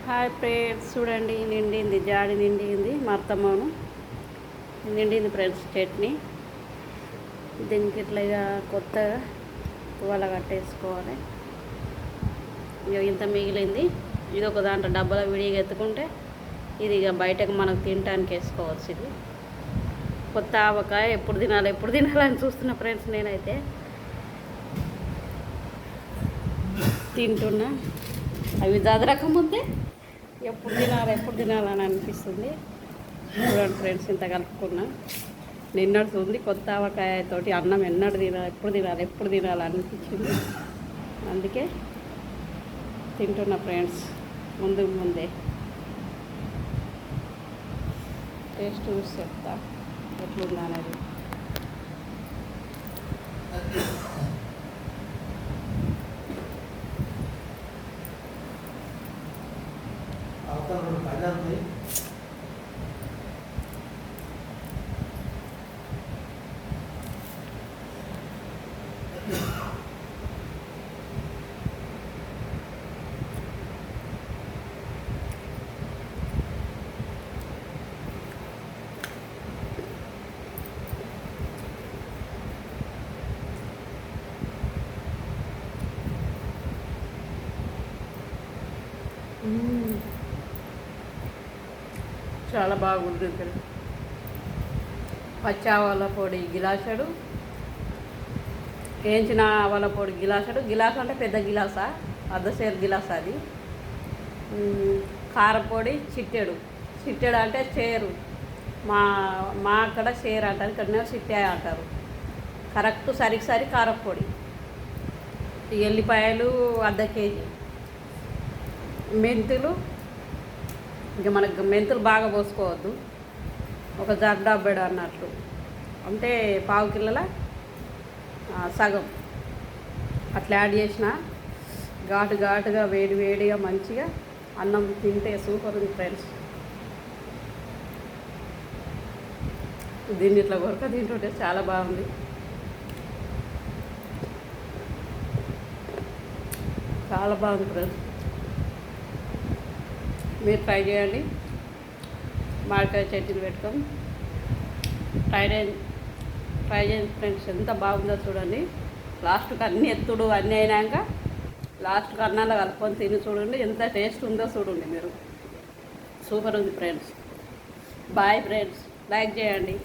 Hi friends, చూడండి నిండింది, జాడి నిండింది, మా అత్తమ్మను నిండింది ఫ్రెండ్స్ చట్నీ. దీనికి ఇట్లా ఇక కొత్తగా తువాల కట్టేసుకోవాలి. ఇక ఇంత మిగిలింది, ఇది ఒక దాంట్లో డబ్బాలో విడిగా ఎత్తుకుంటే ఇది ఇక బయటకు మనకు తినడానికి వేసుకోవచ్చు. ఇది కొత్త ఆవకాయ ఎప్పుడు తినాలని చూస్తున్నా ఫ్రెండ్స్. నేనైతే తింటున్నా. అవి దాదరకం ముందే ఎప్పుడు తినాలని అనిపిస్తుంది. చూడండి ఫ్రెండ్స్, ఇంత కలుపుకున్నా. నిన్నటి ఉంది కొత్త ఆవకాయతోటి అన్నం ఎప్పుడు తినాలి అనిపించింది. అందుకే తింటున్నా ఫ్రెండ్స్. ముందే టేస్ట్ చూసి చెప్తా ఎట్లుందా అనేది. చాలా బాగుంది. పచ్చి ఆవాల పొడి గిలాసడు, వేయించిన ఆవాల పొడి గిలాసు అంటే పెద్ద గిలాసా, అర్ధసేరు గిలాస అది. కారపొడి చిట్టెడు అంటే చేరు, మా అక్కడ చేరు అంటారు, ఇక్కడ చిట్టే అంటారు. కరెక్ట్ సరి కారపొడి. ఎల్లిపాయలు అర్ధ కేజీ, మెంతులు ఇక మనకు మెంతులు బాగా పోసుకోవద్దు, ఒక జర్డాబెడ అన్నట్లు, అంటే పావు కిలోల సగం అట్లా యాడ్ చేసిన ఘాటుగా వేడిగా మంచిగా అన్నం తింటే సూపర్ ఉంది ఫ్రెండ్స్. దీన్ని ఇట్లా కొరక తింటుంటే చాలా బాగుంది. చాలా బాగుంది ఫ్రెండ్స్. మీరు ట్రై చేయండి. మామిడికాయ చట్నీ పెట్టుకొని ట్రై చేయండి ఫ్రెండ్స్. ఎంత బాగుందో చూడండి. లాస్ట్కి అన్ని ఎత్తుడు అన్నీ అయినాక లాస్ట్కి అన్నాలో కలుపుకొని తిని చూడండి, ఎంత టేస్ట్ ఉందో చూడండి మీరు. సూపర్ ఉంది ఫ్రెండ్స్. బాయ్ ఫ్రెండ్స్, లైక్ చేయండి.